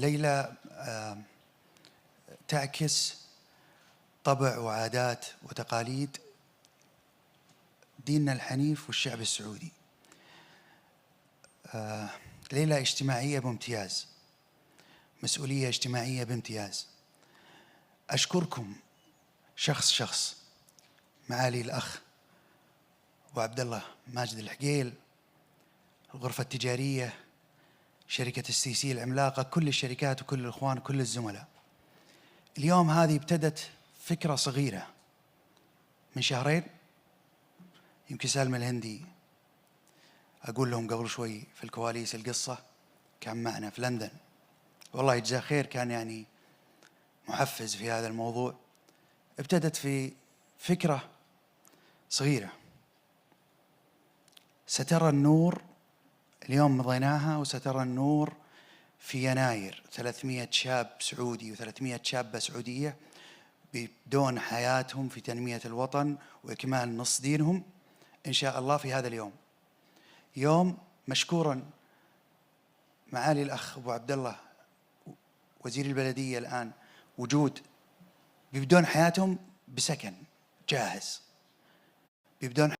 ليلى تعكس طبع وعادات وتقاليد ديننا الحنيف والشعب السعودي. ليلى اجتماعية بامتياز، مسؤولية اجتماعية بامتياز. أشكركم شخص شخص، معالي الأخ أبو عبد الله ماجد الحقيل، الغرفة التجارية، شركة السيسي العملاقة، كل الشركات وكل الإخوان وكل الزملاء. اليوم هذه ابتدت فكرة صغيرة من شهرين. يمكن سالم الهندي أقول لهم قبل شوي في الكواليس القصة كان معنا في لندن، والله يجزاه خير، كان يعني محفز في هذا الموضوع. ابتدت في فكرة صغيرة سترى النور اليوم، مضيناها وسترى النور في يناير. 300 شاب سعودي و300 شابة سعودية بدون حياتهم في تنمية الوطن وإكمال نص دينهم إن شاء الله في هذا اليوم. يوم مشكورا معالي الأخ أبو عبد الله وزير البلدية الآن وجود بيبدون حياتهم بسكن جاهز، بيبدون